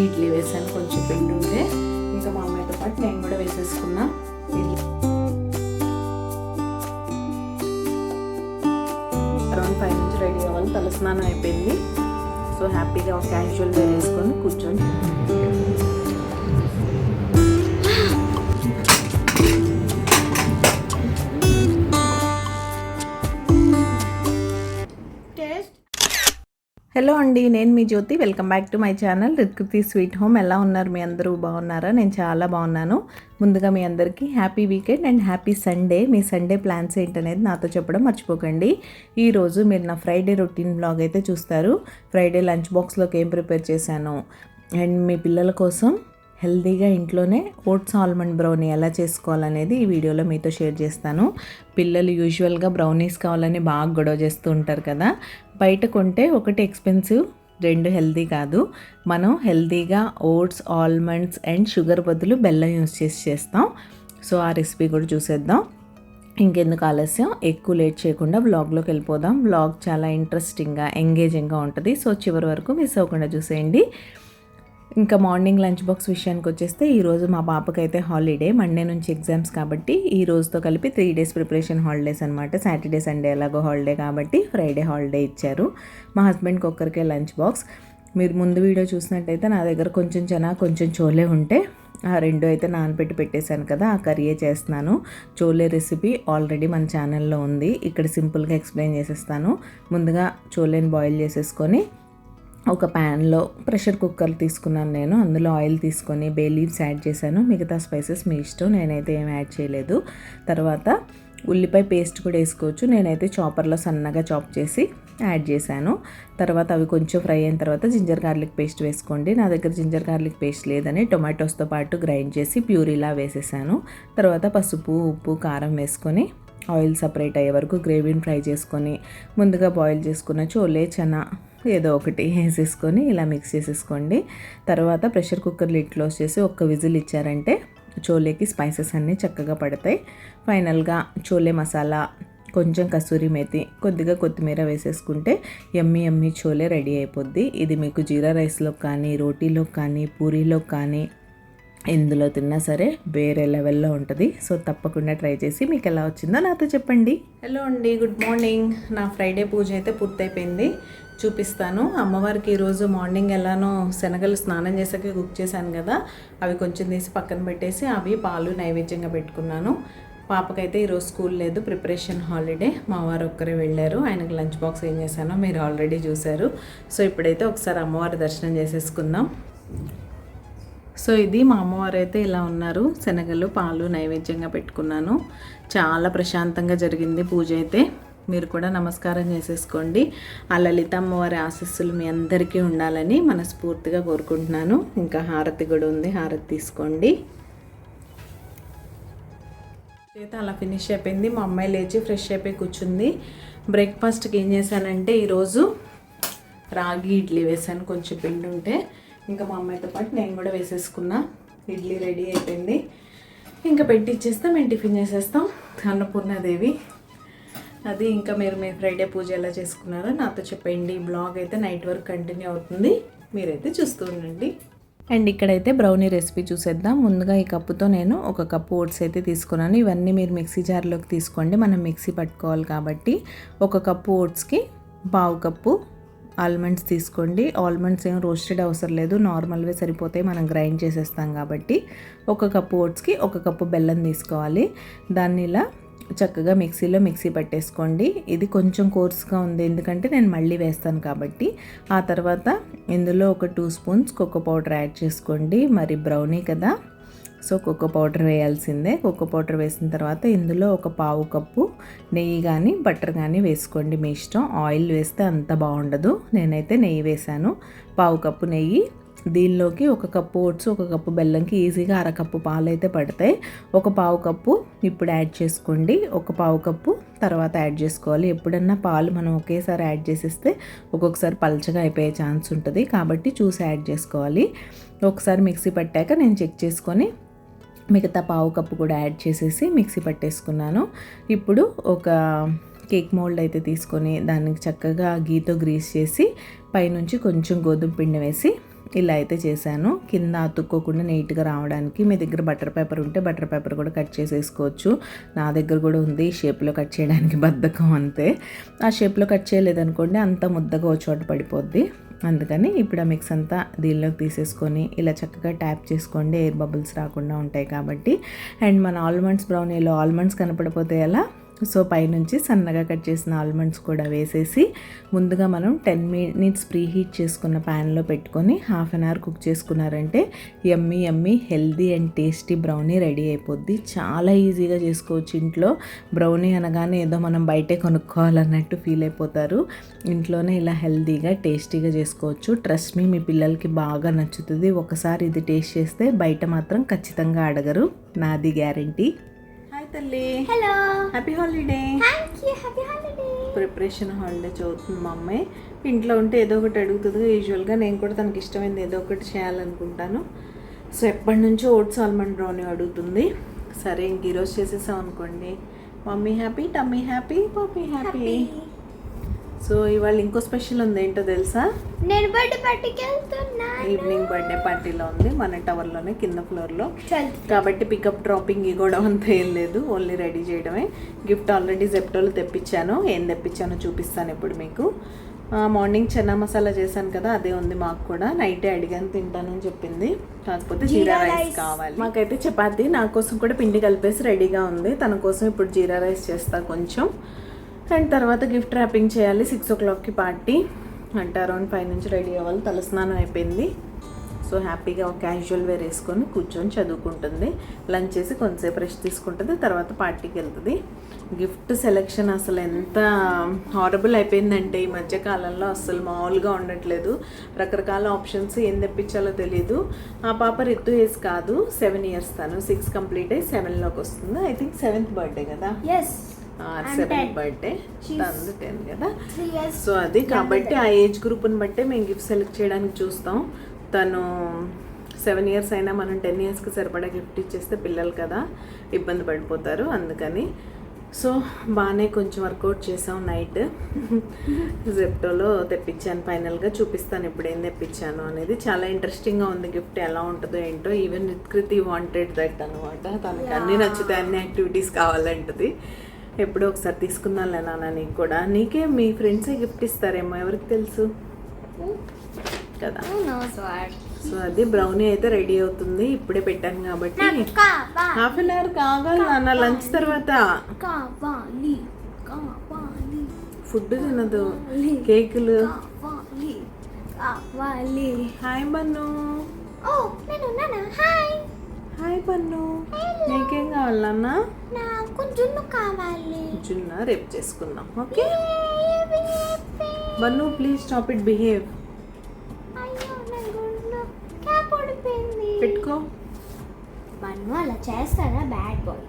ఇడ్లీ వేసాను, కొంచెం పిండి ఉంటే ఇంకా మా అమ్మాయితో పాటు నేను కూడా వేసేసుకున్నా. అరౌండ్ 5 నుంచి రెడీ అవ్వాలి. తలస్నానం అయిపోయింది. సో హ్యాపీగా క్యాజువల్ వేర్ వేసుకొని కూర్చొని హలో అండి, నేను మీ Jyothi. Welcome back to my channel Ritkriti sweet home. ఎలా ఉన్నారు మీ అందరూ? బాగున్నారా? నేను చాలా బాగున్నాను. ముందుగా మీ అందరికీ happy weekend and happy Sunday. Me Sunday plans ఏంటనేది నాతో చెప్పడం మర్చిపోకండి. ఈరోజు మీరు నా ఫ్రైడే రొటీన్ బ్లాగ్ అయితే చూస్తారు. ఫ్రైడే లంచ్ బాక్స్లోకి ఏం ప్రిపేర్ చేశాను అండ్ మీ పిల్లల కోసం హెల్తీగా ఇంట్లోనే ఓట్స్ ఆల్మండ్ బ్రౌనీ ఎలా చేసుకోవాలనేది ఈ వీడియోలో మీతో షేర్ చేస్తాను. పిల్లలు యూజువల్గా బ్రౌనీస్ కావాలని బాగా గొడవ చేస్తూ ఉంటారు కదా. బయట కొంటే ఒకటి ఎక్స్పెన్సివ్, రెండు హెల్తీ కాదు. మనం హెల్తీగా ఓట్స్ ఆల్మండ్స్ అండ్ షుగర్ బదులు బెల్లం యూస్ చేస్తాం. సో ఆ రెసిపీ కూడా చూసేద్దాం. ఇంకెందుకు ఆలస్యం, ఎక్కువ లేట్ చేయకుండా వ్లాగ్లోకి వెళ్ళిపోదాం. వ్లాగ్ చాలా ఇంట్రెస్టింగ్గా ఎంగేజింగ్గా ఉంటుంది. సో చివరి వరకు మిస్ అవ్వకుండా చూసేయండి. ఇంకా మార్నింగ్ లంచ్ బాక్స్ విషయానికి వచ్చేస్తే ఈరోజు మా పాపకైతే హాలిడే, మండే నుంచి ఎగ్జామ్స్ కాబట్టి ఈ రోజుతో కలిపి 3 days ప్రిపరేషన్ హాలిడేస్ అనమాట. సాటర్డే సండే ఎలాగో హాలిడే కాబట్టి ఫ్రైడే హాలిడే ఇచ్చారు. మా హస్బెండ్కి ఒక్కరికే లంచ్ బాక్స్. మీరు ముందు వీడియో చూసినట్టయితే నా దగ్గర కొంచెం చెనా కొంచెం చోలే ఉంటే ఆ రెండు అయితే నానబెట్టి పెట్టేశాను కదా, ఆ కర్రీయే చేస్తున్నాను. చోలే రెసిపీ ఆల్రెడీ మన ఛానల్లో ఉంది. ఇక్కడ సింపుల్గా ఎక్స్ప్లెయిన్ చేసేస్తాను. ముందుగా చోలేని బాయిల్ చేసేసుకొని ఒక ప్యాన్లో ప్రెషర్ కుక్కర్ తీసుకున్నాను నేను. అందులో ఆయిల్ తీసుకొని బే లీవ్స్ యాడ్ చేశాను. మిగతా స్పైసెస్ మీ ఇష్టం, నేనైతే ఏం యాడ్ చేయలేదు. తర్వాత ఉల్లిపాయ పేస్ట్ కూడా వేసుకోవచ్చు. నేనైతే చాపర్లో సన్నగా చాప్ చేసి యాడ్ చేశాను. తర్వాత అవి కొంచెం ఫ్రై అయిన తర్వాత జింజర్ గార్లిక్ పేస్ట్ వేసుకోండి. నా దగ్గర జింజర్ గార్లిక్ పేస్ట్ లేదని టొమాటోస్తో పాటు గ్రైండ్ చేసి ప్యూరీలా వేసేసాను. తర్వాత పసుపు, ఉప్పు, కారం వేసుకొని ఆయిల్ సపరేట్ అయ్యే వరకు గ్రేవీని ఫ్రై చేసుకొని ముందుగా బాయిల్ చేసుకున్న చోలే చనా ఏదో ఒకటి వేసేసుకొని ఇలా మిక్స్ చేసేసుకోండి. తర్వాత ప్రెషర్ కుక్కర్ లిడ్ క్లోజ్ చేసి ఒక్క విజిల్ ఇచ్చారంటే చోలేకి స్పైసెస్ అన్నీ చక్కగా పడతాయి. ఫైనల్గా చోలే మసాలా, కొంచెం కసూరి మేతి, కొద్దిగా కొత్తిమీర వేసేసుకుంటే యమ్మీ యమ్మీ చోలే రెడీ అయిపోద్ది. ఇది మీకు జీరా రైస్లో కానీ, రోటీలో కానీ, పూరీలో కానీ ఎందులో తిన్నా సరే వేరే లెవెల్లో ఉంటుంది. సో తప్పకుండా ట్రై చేసి మీకు ఎలా వచ్చిందో నాతో చెప్పండి. హలో అండి, గుడ్ మార్నింగ్. నా ఫ్రైడే పూజ అయితే పూర్తయిపోయింది. చూపిస్తాను. అమ్మవారికి ఈరోజు మార్నింగ్ ఎలానో శనగలు స్నానం చేసాక కుక్ చేశాను కదా, అవి కొంచెం తీసి పక్కన పెట్టేసి అవి పాలు నైవేద్యంగా పెట్టుకున్నాను. పాపకైతే ఈరోజు స్కూల్ లేదు, ప్రిపరేషన్ హాలిడే. మా వారు ఒక్కరే వెళ్ళారు. ఆయనకు లంచ్ బాక్స్ ఏం చేశానో మీరు ఆల్రెడీ చూశారు. సో ఇప్పుడైతే ఒకసారి అమ్మవారి దర్శనం చేసేసుకుందాం. సో ఇది మా అమ్మవారు అయితే ఇలా ఉన్నారు. శనగలు పాలు నైవేద్యంగా పెట్టుకున్నాను. చాలా ప్రశాంతంగా జరిగింది పూజ అయితే. మీరు కూడా నమస్కారం చేసేసుకోండి. ఆ లలిత అమ్మవారి ఆశీస్సులు మీ అందరికీ ఉండాలని మనస్ఫూర్తిగా కోరుకుంటున్నాను. ఇంకా హారతి కూడా ఉంది, హారతి తీసుకోండి. అయితే అలా ఫినిష్ అయిపోయింది. మా అమ్మాయి లేచి ఫ్రెష్ అయిపోయి కూర్చుంది. బ్రేక్ఫాస్ట్కి ఏం చేశానంటే ఈరోజు రాగి ఇడ్లీ వేసాను, కొంచెం పిండి ఉంటే. ఇంకా మా అమ్మాయితో పాటు నేను కూడా వేసేసుకున్నా. ఇడ్లీ రెడీ అయిపోయింది. ఇంకా పెట్టి ఇచ్చేస్తాం, మేము టిఫిన్ చేసేస్తాం. అన్నపూర్ణాదేవి అది. ఇంకా మీరు మీ ఫ్రైడే పూజ ఎలా చేసుకున్నారో నాతో చెప్పండి. బ్లాగ్ అయితే నైట్ వరకు కంటిన్యూ అవుతుంది, మీరైతే చూస్తూ ఉండండి. అండ్ ఇక్కడైతే బ్రౌనీ రెసిపీ చూసేద్దాం. ముందుగా ఈ కప్పుతో నేను 1 కప్పు ఓట్స్ అయితే తీసుకున్నాను. ఇవన్నీ మీరు మిక్సీ జార్లోకి తీసుకోండి, మనం మిక్సీ పట్టుకోవాలి కాబట్టి. 1 కప్పు ఓట్స్కి 1/2 కప్పు ఆల్మండ్స్ తీసుకోండి. ఆల్మండ్స్ ఏం రోస్టెడ్ అవసరం లేదు, నార్మల్వే సరిపోతాయి, మనం గ్రైండ్ చేసేస్తాం కాబట్టి. 1 కప్పు ఓట్స్కి 1 కప్పు బెల్లం తీసుకోవాలి. దాన్ని ఇలా చక్కగా మిక్సీ పట్టేసుకోండి. ఇది కొంచెం కోర్స్గా ఉంది ఎందుకంటే నేను మళ్ళీ వేస్తాను కాబట్టి. ఆ తర్వాత ఇందులో ఒక 2 స్పూన్స్ కోకో పౌడర్ యాడ్ చేసుకోండి. మరి బ్రౌనీ కదా, సో కోకో పౌడర్ వేయాల్సిందే. కోకో పౌడర్ వేసిన తర్వాత ఇందులో 1/4 కప్పు నెయ్యి కానీ బటర్ కానీ వేసుకోండి, మీ ఇష్టం. ఆయిల్ వేస్తే అంత బాగుండదు, నేనైతే నెయ్యి వేసాను. 1/4 కప్పు నెయ్యి, దీనిలోకి 1 కప్పు ఓట్స్, 1 కప్పు బెల్లంకి ఈజీగా 1/2 కప్పు పాలు అయితే పడతాయి. 1 పావు కప్పు ఇప్పుడు యాడ్ చేసుకోండి, 1 పావు కప్పు తర్వాత యాడ్ చేసుకోవాలి. ఎప్పుడన్నా పాలు మనం ఒకేసారి యాడ్ చేసేస్తే ఒక్కొక్కసారి పల్చగా అయిపోయే ఛాన్స్ ఉంటుంది, కాబట్టి చూసి యాడ్ చేసుకోవాలి. ఒకసారి మిక్సీ పట్టాక నేను చెక్ చేసుకొని మిగతా పావు కప్పు కూడా యాడ్ చేసేసి మిక్సీ పట్టేసుకున్నాను. ఇప్పుడు ఒక కేక్ మోల్డ్ అయితే తీసుకొని దానికి చక్కగా గీతో గ్రీస్ చేసి పైనుంచి కొంచెం గోధుమ పిండి వేసి ఇలా అయితే చేశాను. కింద అతుక్కోకుండా నీట్గా రావడానికి మీ దగ్గర బటర్ పేపర్ ఉంటే బటర్ పేపర్ కూడా కట్ చేసేసుకోవచ్చు. నా దగ్గర కూడా ఉంది, షేప్లో కట్ చేయడానికి బద్ధకం అంతే. ఆ షేప్లో కట్ చేయలేదనుకోండి అంత ముద్దగా ఒక చోట పడిపోద్ది. అందుకని ఇప్పుడు ఆ మిక్స్ అంతా దీనిలోకి తీసేసుకొని ఇలా చక్కగా ట్యాప్ చేసుకోండి, ఎయిర్ బబుల్స్ రాకుండా ఉంటాయి కాబట్టి. అండ్ మన ఆల్మండ్స్ బ్రౌనీలో ఆల్మండ్స్ కనపడిపోతే ఎలా, సో పైనుంచి సన్నగా కట్ చేసిన ఆల్మండ్స్ కూడా వేసేసి ముందుగా మనం 10 మినిట్స్ ప్రీ హీట్ చేసుకున్న ప్యాన్లో పెట్టుకొని 1/2 an hour కుక్ చేసుకున్నారంటే yummy yummy healthy and tasty brownie ready అయిపోద్ది. చాలా ఈజీగా చేసుకోవచ్చు ఇంట్లో. బ్రౌనీ అనగానే ఏదో మనం బయటే కొనుక్కోవాలన్నట్టు ఫీల్ అయిపోతారు. ఇంట్లోనే ఇలా హెల్దీగా టేస్టీగా చేసుకోవచ్చు. ట్రస్ట్ మీ, మీ పిల్లలకి బాగా నచ్చుతుంది. ఒకసారి ఇది టేస్ట్ చేస్తే బయట మాత్రం ఖచ్చితంగా అడగరు, నాది గ్యారంటీ. హాయ్ తల్లి. Hello. Happy holiday. Thank you. Happy holiday. Preparation holiday చదువుతుంది మా అమ్మాయి. ఇంట్లో ఉంటే ఏదో ఒకటి అడుగుతుంది యూజువల్గా. నేను కూడా తనకి ఇష్టమైంది ఏదో ఒకటి చేయాలనుకుంటాను. సో ఎప్పటి నుంచో ఓట్స్ ఆల్మండ్ బ్రౌనీ అడుగుతుంది. సరే ఇంక ఈరోజు చేసేసాం అనుకోండి, mummy happy, tummy happy, puppy happy. So ఇవాళ ఇంకో స్పెషల్ ఉంది, ఏంటో తెలుసా? నేను బర్త్డే పార్టీకి వెళ్తున్నాను. ఈవినింగ్ బర్త్డే పార్టీలో ఉంది మన టవర్లోనే కింద ఫ్లోర్లో. కాబట్టి పికప్ డ్రాపింగ్ కూడా అంతా ఏం లేదు, ఓన్లీ రెడీ చేయడమే. గిఫ్ట్ ఆల్రెడీ జెప్టోలో తెప్పించాను. ఏం తెప్పించానో చూపిస్తాను ఇప్పుడు మీకు. మార్నింగ్ చెన్నా మసాలా చేశాను కదా, అదే ఉంది మాకు కూడా. నైటే అడిగాను తింటానని చెప్పింది, కాకపోతే జీరా రైస్ కావాలి. మాకైతే చపాతీ నా కోసం కూడా పిండి కలిపేసి రెడీగా ఉంది. తన కోసం ఇప్పుడు జీరా రైస్ చేస్తా కొంచెం. అండ్ తర్వాత గిఫ్ట్ ర్యాపింగ్ చేయాలి. 6 o'clockకి పార్టీ అంటే అరౌండ్ 5 నుంచి రెడీ అవ్వాలి. తలస్నానం అయిపోయింది. సో హ్యాపీగా ఒక క్యాజువల్ వేర్ వేసుకొని కూర్చొని చదువుకుంటుంది. లంచ్ చేసి కొంతసేపు రెస్ట్ తీసుకుంటుంది, తర్వాత పార్టీకి వెళ్తుంది. గిఫ్ట్ సెలెక్షన్ అసలు ఎంత హారబుల్ అయిపోయిందంటే ఈ మధ్య కాలంలో అసలు మామూలుగా ఉండట్లేదు. రకరకాల ఆప్షన్స్, ఏం తెప్పించాలో తెలీదు. ఆ పాప రితు ఏజ్ కాదు, 7 years. తను 6 కంప్లీట్ అయ్యి 7లోకి వస్తుంది. ఐ థింక్ 7th బర్త్డే కదా. 7th బర్త్డే, తనది 10 కదా. సో అది కాబట్టి ఆ ఏజ్ గ్రూప్ని బట్టే మేము గిఫ్ట్ సెలెక్ట్ చేయడానికి చూస్తాం. తను 7 years అయినా మనం 10 yearsకి సరిపడా గిఫ్ట్ ఇచ్చేస్తే పిల్లలు కదా ఇబ్బంది పడిపోతారు. అందుకని సో బాగానే కొంచెం వర్కౌట్ చేసాం నైట్. జెప్టోలో తెప్పించాను. ఫైనల్గా చూపిస్తాను ఇప్పుడు ఏం తెప్పించాను అనేది. చాలా ఇంట్రెస్టింగ్గా ఉంది గిఫ్ట్, ఎలా ఉంటుందో ఏంటో. ఈవెన్ నిత్కృతి వాంటెడ్ దట్ అనమాట. తనకి అన్నీ నచ్చుతాయి, అన్ని యాక్టివిటీస్ కావాలంటది. ఎప్పుడో ఒకసారి తీసుకుందాంలే నాన్న, నీకు కూడా. నీకే మీ ఫ్రెండ్సే గిఫ్ట్ ఇస్తారేమో, ఎవరికి తెలుసు కదా. సో అది బ్రౌనీ అయితే రెడీ అవుతుంది. ఇప్పుడే పెట్టాను కాబట్టి 1/2 an hour కావాలి నాన్న. లంచ్ తర్వాత ఫుడ్ తినదు, కేకులు. Hi bun. హాయ్ బన్ను, నీకేం కావాలన్నా? నాకు జున్ను కావాలి. జున్న రేపు చేసుకుందాం, okay? Bannu please stop it, behave. పెట్టుకో. బన్ను అలా చేస్తారా, bad boy.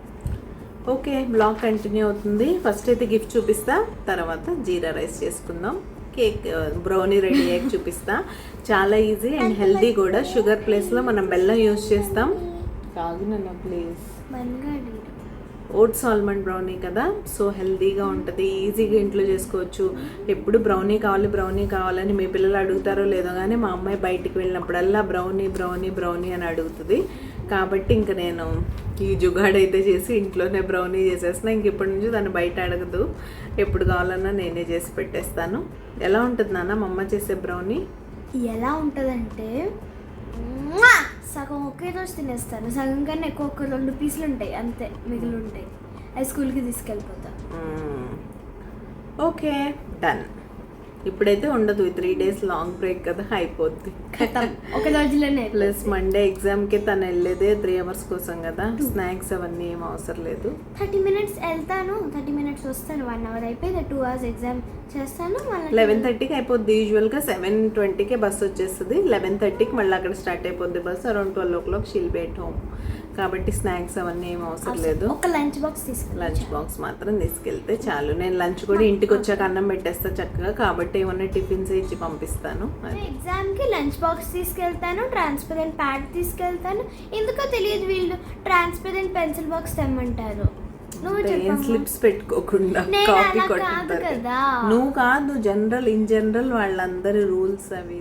Okay, blog continue అవుతుంది. ఫస్ట్ అయితే గిఫ్ట్ చూపిస్తా, తర్వాత జీరా రైస్ చేసుకుందాం. కేక్ బ్రౌనీ రెడీ అయ్యాక చూపిస్తా. చాలా ఈజీ అండ్ హెల్దీ కూడా. షుగర్ ప్లేస్లో మనం బెల్లం యూజ్ చేస్తాం. కాగునన్నా ప్లీజ్. ఓట్స్ ఆల్మండ్ బ్రౌనీ కదా, సో హెల్దీగా ఉంటుంది, ఈజీగా ఇంట్లో చేసుకోవచ్చు. ఎప్పుడు బ్రౌనీ కావాలి బ్రౌనీ కావాలని మీ పిల్లలు అడుగుతారో లేదో కానీ మా అమ్మాయి బయటికి వెళ్ళినప్పుడల్లా బ్రౌనీ బ్రౌనీ బ్రౌనీ అని అడుగుతుంది. కాబట్టి ఇంక నేను ఈ జుగాడైతే చేసి ఇంట్లోనే బ్రౌనీ చేసేస్తున్నా. ఇంక ఇప్పటి నుంచి తను బయట అడగదు, ఎప్పుడు కావాలన్నా నేనే చేసి పెట్టేస్తాను. ఎలా ఉంటుంది నాన్న మా అమ్మ చేసే బ్రౌనీ? ఎలా ఉంటుందంటే సగం ఒకే రోజు తినేస్తాను, సగం కన్నా ఎక్కువ ఒక 2 పీసులు ఉంటాయి అంతే, మిగిలి ఉంటాయి. అది స్కూల్కి తీసుకెళ్ళిపోతా. Okay done. ఇప్పుడైతే ఉండదు, 3 days లాంగ్ బ్రేక్ కదా, అయిపోద్ది. ఒక రోజులోనే. ప్లస్ మండే ఎగ్జామ్కి తను వెళ్ళేదే 3 hours కోసం కదా, స్నాక్స్ అవన్నీ ఏం అవసరం లేదు. 30 minutes వెళ్తాను, 30 minutes వస్తాను, 1 hour అయిపోయింది, 2 hours ఎగ్జామ్ చేస్తాను. 11:30కి అయిపోద్ది. యూజువల్గా 7:20కే బస్ వచ్చేస్తుంది. 11:30కి మళ్ళీ అక్కడ స్టార్ట్ అయిపోద్ది bus. Around 12 o'clock she'll be at home. కాబట్టి స్నాక్స్ అవన్నీ ఏం అవసరం లేదు. ఒక లంచ్ బాక్స్ తీసుకెళ్ళి, లంచ్ బాక్స్ మాత్రం తీసుకెళ్తే చాలు. నేను లంచ్ కూడా ఇంటికి వచ్చాక అన్నం పెట్టేస్తా చక్కగా, కాబట్టి ఏమన్నా టిఫిన్స్ ఇచ్చి పంపిస్తాను. ఎగ్జామ్కి లంచ్ బాక్స్ తీసుకెళ్తాను, ట్రాన్స్పరెంట్ ప్యాడ్ తీసుకెళ్తాను. ఎందుకో తెలియదు వీళ్ళు ట్రాన్స్పరెంట్ పెన్సిల్ బాక్స్ తెమ్మంటారు. స్లిప్స్ పెట్టుకోకుండా కాపీ కొట్టుకుంటారు. నువ్వు కాదు, ఇన్ జనరల్ వాళ్ళందరి రూల్స్ అవి.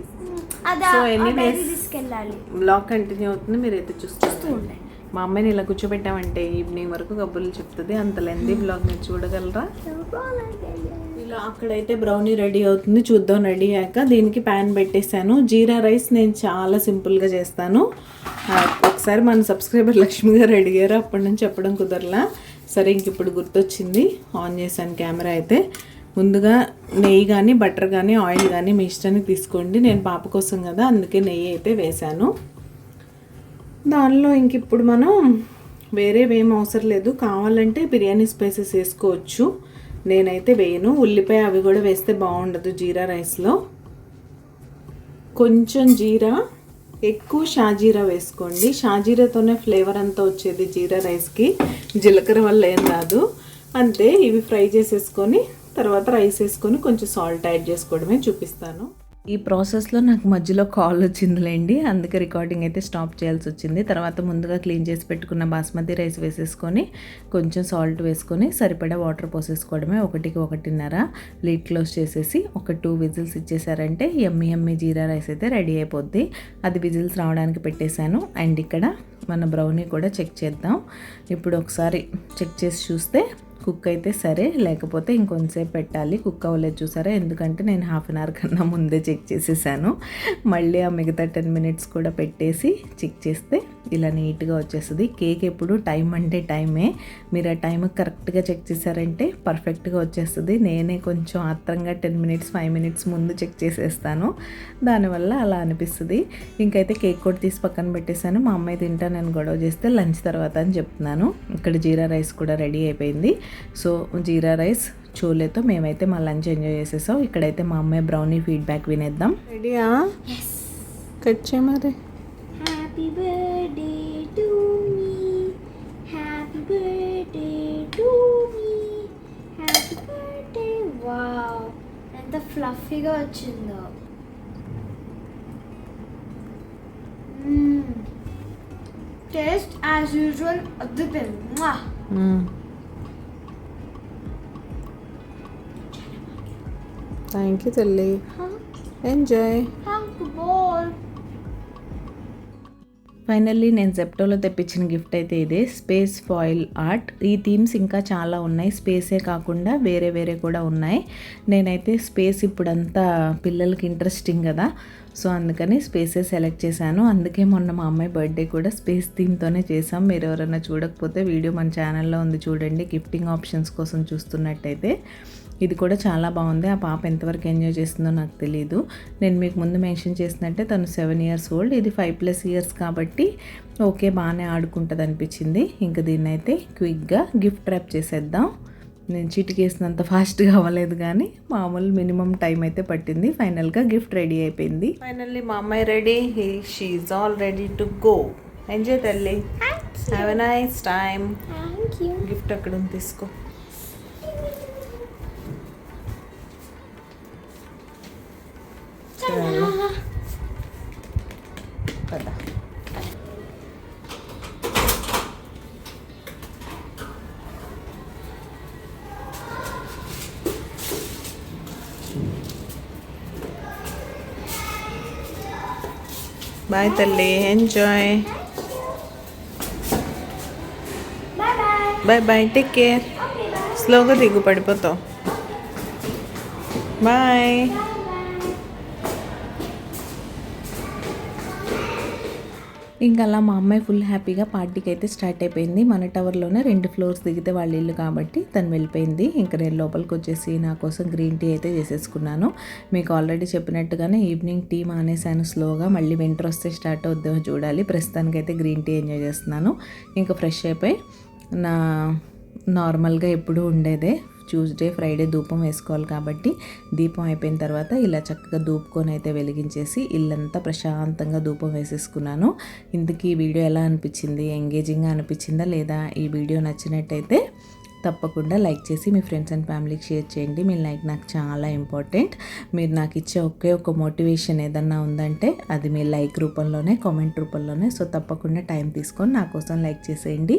సో ఎనీవేస్ తీసుకెళ్ళాలి. బ్లాగ్ కంటిన్యూ అవుతుంది, మీరైతే చూస్తూ ఉండండి. మా అమ్మాయిని ఇలా కూర్చోబెట్టామంటే ఈవినింగ్ వరకు కబుర్లు చెప్తుంది. అంత లెందీ బ్లాగ్ మీరు చూడగలరా? ఇలా అక్కడైతే బ్రౌనీ రెడీ అవుతుంది, చూద్దాం. రెడీ అయ్యాక దీనికి ప్యాన్ పెట్టేశాను. జీరా రైస్ నేను చాలా సింపుల్గా చేస్తాను. ఒకసారి మన సబ్స్క్రైబర్ లక్ష్మి గారు అడిగారు, అప్పటి నుంచి చెప్పడం కుదరలా. సరే ఇంక ఇప్పుడు గుర్తొచ్చింది, ఆన్ చేశాను కెమెరా. అయితే ముందుగా నెయ్యి కానీ బటర్ కానీ ఆయిల్ కానీ మీ ఇష్టానికి తీసుకోండి. నేను పాప కోసం కదా, అందుకే నెయ్యి అయితే వేశాను. దానిలో ఇంక ఇప్పుడు మనం వేరేవేం అవసరం లేదు. కావాలంటే బిర్యానీ స్పైసెస్ వేసుకోవచ్చు, నేనైతే వేయను. ఉల్లిపాయ అవి కూడా వేస్తే బాగుండదు జీరా రైస్లో. కొంచెం జీరా, ఎక్కువ షాజీరా వేసుకోండి. షాజీరాతోనే ఫ్లేవర్ అంతా వచ్చేది జీరా రైస్కి, జీలకర్ర వల్ల ఏం రాదు. అంతే. ఇవి ఫ్రై చేసేసుకొని తర్వాత రైస్ వేసుకొని కొంచెం సాల్ట్ యాడ్ చేసుకోవడమే చూపిస్తాను. ఈ ప్రాసెస్లో నాకు మధ్యలో కాల్ వచ్చిందిలేండి, అందుకే రికార్డింగ్ అయితే స్టాప్ చేయాల్సి వచ్చింది. తర్వాత ముందుగా క్లీన్ చేసి పెట్టుకున్న బాస్మతి రైస్ వేసేసుకొని కొంచెం సాల్ట్ వేసుకొని సరిపడా వాటర్ పోసేసుకోవడమే. 1-1.5 లిడ్ క్లోజ్ చేసేసి ఒక 2 విజిల్స్ ఇచ్చేసారంటే యమ్మీ జీరా రైస్ అయితే రెడీ అయిపోద్ది. అది విజిల్స్ రావడానికి పెట్టేశాను. అండ్ ఇక్కడ మన బ్రౌనీ కూడా చెక్ చేద్దాం. ఇప్పుడు ఒకసారి చెక్ చేసి చూస్తే కుక్ అయితే సరే, లేకపోతే ఇంకొంతసేపు పెట్టాలి. కుక్ అవ్వలేదు చూసారా, ఎందుకంటే నేను 1/2 hour కన్నా ముందే చెక్ చేసేసాను. మళ్ళీ ఆ మిగతా 10 minutes కూడా పెట్టేసి చెక్ చేస్తే ఇలా నీట్గా వచ్చేస్తుంది. కేక్ ఎప్పుడు టైం అంటే టైమే, మీరు ఆ టైంకి కరెక్ట్గా చెక్ చేశారంటే పర్ఫెక్ట్గా వచ్చేస్తుంది. నేనే కొంచెం ఆత్రంగా 10 minutes 5 minutes ముందు చెక్ చేసేస్తాను, దానివల్ల అలా అనిపిస్తుంది. ఇంకైతే కేక్ కూడా తీసి పక్కన పెట్టేశాను. మా అమ్మాయి తింటా నేను గొడవ చేస్తే లంచ్ తర్వాత అని చెప్తున్నాను. ఇక్కడ జీరా రైస్ కూడా రెడీ అయిపోయింది. సో జీరా రైస్ చోలేతో మేమైతే మా లంచ్ ఎంజాయ్ చేసేసాం. ఇక్కడైతే మా అమ్మాయి బ్రౌనీ ఫీడ్బ్యాక్ వినేద్దాం. రెడీయా? కట్ చేయ మరి. Happy birthday to me, happy birthday to me, happy birthday. Wow, ఎంత ఫ్లఫీగా వచ్చిందో. టేస్ట్ యాజ్ యూజువల్ అద్భుతం. థ్యాంక్ యూ తల్లి, ఎంజాయ్. ఫైనల్లీ నేను జెప్టోలో తెప్పించిన గిఫ్ట్ అయితే ఇదే, స్పేస్ ఫాయిల్ ఆర్ట్. ఈ థీమ్స్ ఇంకా చాలా ఉన్నాయి, స్పేసే కాకుండా వేరే కూడా ఉన్నాయి. నేనైతే స్పేస్ ఇప్పుడంతా పిల్లలకి ఇంట్రెస్టింగ్ కదా, సో అందుకని స్పేసే సెలెక్ట్ చేశాను. అందుకే మొన్న మా అమ్మాయి బర్త్డే కూడా స్పేస్ థీమ్తోనే చేసాం. మీరు ఎవరైనా చూడకపోతే వీడియో మన ఛానల్లో ఉంది చూడండి, గిఫ్టింగ్ ఆప్షన్స్ కోసం చూస్తున్నట్టయితే. ఇది కూడా చాలా బాగుంది. ఆ పాప ఎంతవరకు ఎంజాయ్ చేస్తుందో నాకు తెలియదు. నేను మీకు ముందు మెన్షన్ చేసినట్టే తను 7 years old, ఇది 5+ years కాబట్టి ఓకే బాగానే ఆడుకుంటుంది అనిపించింది. ఇంకా దీన్ని అయితే క్విక్గా గిఫ్ట్ ర్యాప్ చేసేద్దాం. నేను చిటికేసినంత ఫాస్ట్గా అవ్వలేదు కానీ మామూలు మినిమం టైం అయితే పట్టింది. ఫైనల్గా గిఫ్ట్ రెడీ అయిపోయింది. ఫైనల్లీ మా అమ్మాయి ready, she is all ready to go. Enjoy తల్లి, have a nice time. Gift అక్కడ ఉంది, తీసుకో. కదా బాయ్ తల్లి, enjoy. Bye bye, take care. స్లోగా దిగు, పడిపోతావు. బాయ్. ఇంకా అలా మా అమ్మాయి ఫుల్ హ్యాపీగా పార్టీకి అయితే స్టార్ట్ అయిపోయింది. మన టవర్లోనే 2 ఫ్లోర్స్ దిగితే వాళ్ళ ఇల్లు కాబట్టి తను వెళ్ళిపోయింది. ఇంకా నేను లోపలికి వచ్చేసి నా కోసం గ్రీన్ టీ అయితే చేసేసుకున్నాను. మీకు ఆల్రెడీ చెప్పినట్టుగానే ఈవినింగ్ టీ మానేసాను స్లోగా. మళ్ళీ వింటర్ వస్తే స్టార్ట్ అవుద్దో చూడాలి. ప్రస్తుతానికైతే గ్రీన్ టీ ఎంజాయ్ చేస్తున్నాను. ఇంకా ఫ్రెష్ అయిపోయి నా నార్మల్గా ఎప్పుడూ ఉండేదే ట్యూస్డే ఫ్రైడే ధూపం వేసుకోవాలి కాబట్టి దీపం అయిపోయిన తర్వాత ఇలా చక్కగా ధూపుకొని అయితే వెలిగించేసి ఇల్లంతా ప్రశాంతంగా ధూపం వేసేసుకున్నాను. ఇందుకు ఈ వీడియో ఎలా అనిపించింది, ఎంగేజింగ్గా అనిపించిందా లేదా? ఈ వీడియో నచ్చినట్టయితే తప్పకుండా లైక్ చేసి మీ ఫ్రెండ్స్ అండ్ ఫ్యామిలీకి షేర్ చేయండి. మీ లైక్ నాకు చాలా ఇంపార్టెంట్. మీరు నాకు ఇచ్చే ఒకే ఒక మోటివేషన్ ఏదన్నా ఉందంటే అది మీ లైక్ రూపంలోనే, కామెంట్ రూపంలోనే. సో తప్పకుండా టైం తీసుకొని నా కోసం లైక్ చేసేయండి.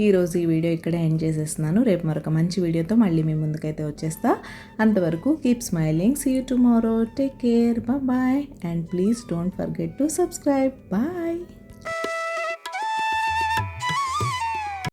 ఈరోజు ఈ వీడియో ఇక్కడే ఎండ్ చేసేస్తున్నాను. రేపు మరొక మంచి వీడియోతో మళ్ళీ మీ ముందుకైతే వచ్చేస్తా. అంతవరకు keep smiling. See you tomorrow. Take care. Bye and please don't forget to subscribe. Bye.